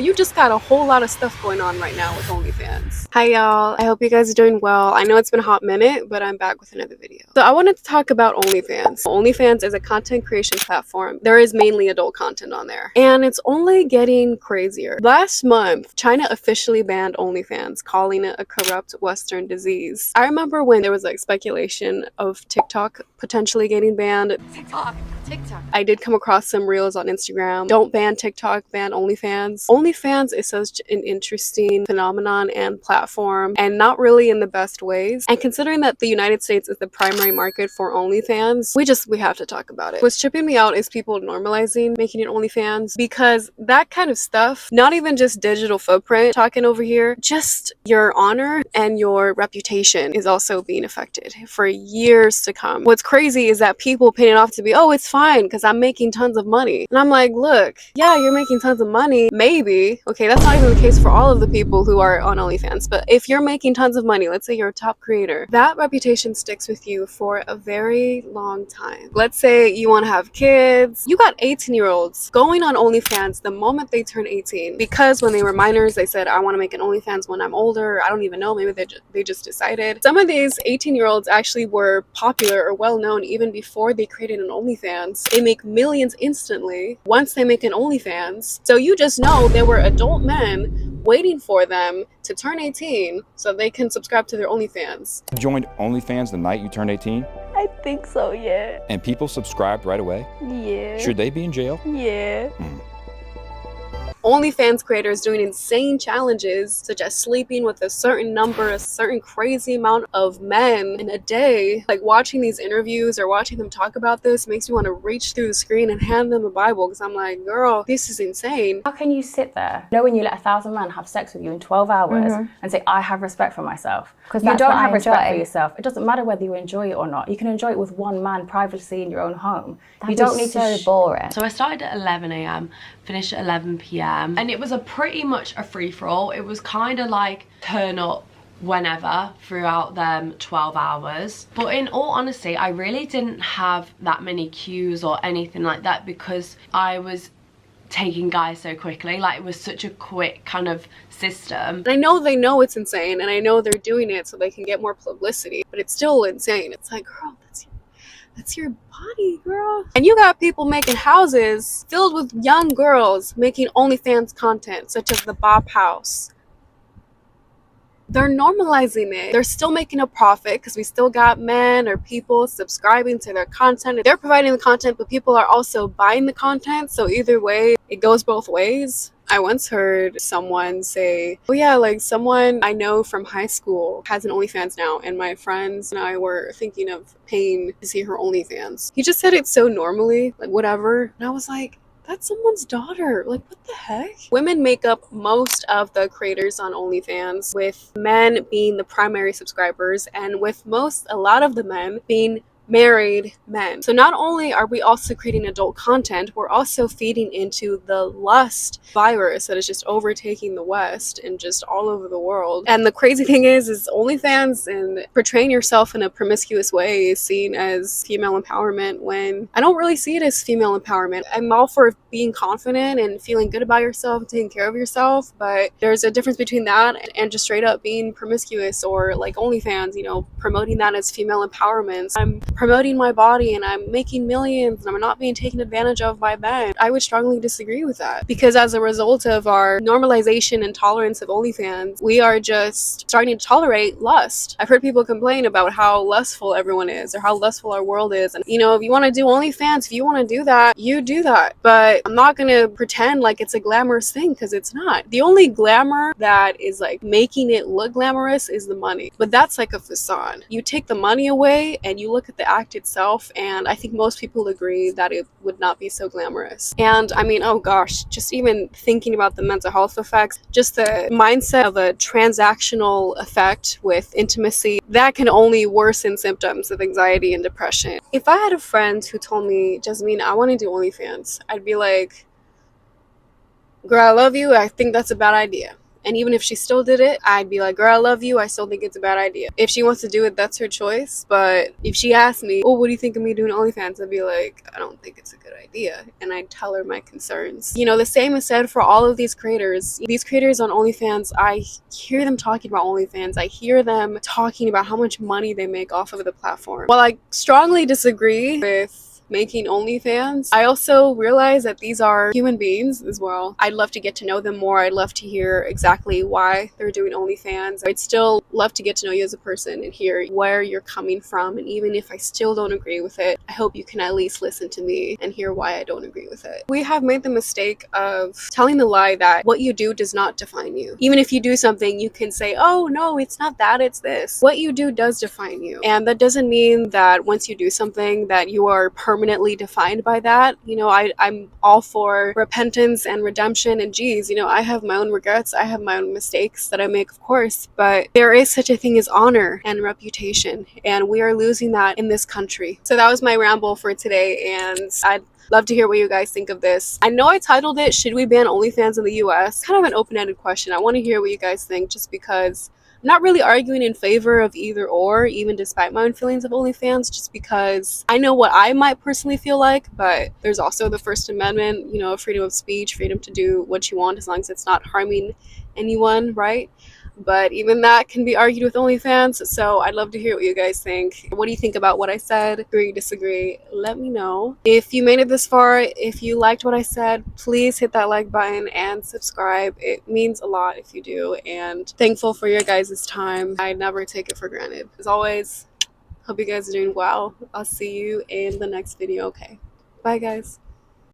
You just got a whole lot of stuff going on right now with OnlyFans. Hi y'all, I hope you guys are doing well. I know it's been a hot minute, but I'm back with another video. So I wanted to talk about OnlyFans. OnlyFans is a content creation platform. There is mainly adult content on there, and it's only getting crazier. Last month, China officially banned OnlyFans, calling it a corrupt Western disease. I remember when there was like speculation of TikTok potentially getting banned. TikTok. I did come across some reels on Instagram. Don't ban TikTok, ban OnlyFans. OnlyFans is such an interesting phenomenon and platform, and not really in the best ways. And considering that the United States is the primary market for OnlyFans, we have to talk about it. What's tripping me out is people normalizing making it OnlyFans, because that kind of stuff, not even just digital footprint talking over here, just your honor and your reputation is also being affected for years to come. What's crazy is that people paint it off to be, oh, it's fine because I'm making tons of money. And I'm like, look, yeah, you're making tons of money, maybe. Okay, that's not even the case for all of the people who are on OnlyFans, but if you're making tons of money, let's say you're a top creator, that reputation sticks with you for a very long time. Let's say you want to have kids. You got 18-year-olds going on OnlyFans the moment they turn 18, because when they were minors, they said, I want to make an OnlyFans when I'm older. I don't even know, maybe they just decided. Some of these 18-year-olds actually were popular or well known even before they created an OnlyFans. They make millions instantly once they make an OnlyFans. So you just know there were adult men waiting for them to turn 18 so they can subscribe to their OnlyFans. You joined OnlyFans the night you turned 18? I think so, yeah. And people subscribed right away? Yeah. Should they be in jail? Yeah. OnlyFans creators doing insane challenges, such as sleeping with a certain number, a certain crazy amount of men in a day. Like, watching these interviews or watching them talk about this makes me want to reach through the screen and hand them a Bible, because I'm like, girl, this is insane. How can you sit there, knowing you let 1,000 men have sex with you in 12 hours and say, I have respect for myself? Because you don't have respect for yourself. It doesn't matter whether you enjoy it or not. You can enjoy it with one man privately in your own home. You don't need so to boring. So I started at 11 a.m, finished at 11 p.m, and it was pretty much a free-for-all. It was kind of like turn up whenever throughout them 12 hours. But in all honesty, I really didn't have that many cues or anything like that, because I was taking guys so quickly. Like, it was such a quick kind of system. I know they know it's insane, and I know they're doing it so they can get more publicity, but it's still insane. It's like, girl, that's your body, girl. And you got people making houses filled with young girls making OnlyFans content, such as the Bop House. They're normalizing it. They're still making a profit because we still got men or people subscribing to their content. They're providing the content, but people are also buying the content. So either way, it goes both ways. I once heard someone say, oh yeah, like someone I know from high school has an OnlyFans now, and my friends and I were thinking of paying to see her OnlyFans. He just said it so normally, like whatever. And I was like, that's someone's daughter. Like, what the heck? Women make up most of the creators on OnlyFans, with men being the primary subscribers, and with a lot of the men being married men. So not only are we also creating adult content, we're also feeding into the lust virus that is just overtaking the West and just all over the world. And the crazy thing is OnlyFans and portraying yourself in a promiscuous way is seen as female empowerment, when I don't really see it as female empowerment. I'm all for being confident and feeling good about yourself and taking care of yourself, but there's a difference between that and just straight up being promiscuous, or like OnlyFans, you know, promoting that as female empowerment. I'm promoting my body and I'm making millions and I'm not being taken advantage of by men. I would strongly disagree with that, because as a result of our normalization and tolerance of OnlyFans, we are just starting to tolerate lust. I've heard people complain about how lustful everyone is, or how lustful our world is. And you know, if you want to do OnlyFans, if you want to do that, you do that. But I'm not gonna pretend like it's a glamorous thing, because it's not. The only glamour that is like making it look glamorous is the money, but that's like a facade. You take the money away and you look at the act itself, and I think most people agree that it would not be so glamorous. And I mean, oh gosh, just even thinking about the mental health effects, just the mindset of a transactional effect with intimacy, that can only worsen symptoms of anxiety and depression. If I had a friend who told me, Jasmine, I want to do OnlyFans, I'd be like, girl, I love you, I think that's a bad idea. And even if she still did it, I'd be like, girl, I love you, I still think it's a bad idea. If she wants to do it, that's her choice. But if she asked me, oh, what do you think of me doing OnlyFans, I'd be like, I don't think it's a good idea. And I'd tell her my concerns. You know, the same is said for all of these creators. These creators on OnlyFans, I hear them talking about OnlyFans. I hear them talking about how much money they make off of the platform. While I strongly disagree with making OnlyFans, I also realize that these are human beings as well. I'd love to get to know them more. I'd love to hear exactly why they're doing OnlyFans. I'd still love to get to know you as a person and hear where you're coming from. And even if I still don't agree with it, I hope you can at least listen to me and hear why I don't agree with it. We have made the mistake of telling the lie that what you do does not define you. Even if you do something, you can say, oh no, it's not that, it's this. What you do does define you. And that doesn't mean that once you do something that you are permanently defined by that. You know, I'm all for repentance and redemption, and geez, you know, I have my own regrets, I have my own mistakes that I make, of course, but there is such a thing as honor and reputation, and we are losing that in this country. So that was my ramble for today, and I'd love to hear what you guys think of this. I know I titled it, Should We Ban OnlyFans in the US? Kind of an open-ended question. I want to hear what you guys think, just because I'm not really arguing in favor of either or, even despite my own feelings of OnlyFans, just because I know what I might personally feel like, but there's also the First Amendment, you know, freedom of speech, freedom to do what you want as long as it's not harming anyone, right? But even that can be argued with OnlyFans, so I'd love to hear what you guys think. What do you think about what I said? Agree, disagree? Let me know. If you made it this far, if you liked what I said, please hit that like button and subscribe. It means a lot if you do, and thankful for your guys' time. I never take it for granted. As always, hope you guys are doing well. I'll see you in the next video. Okay, bye guys.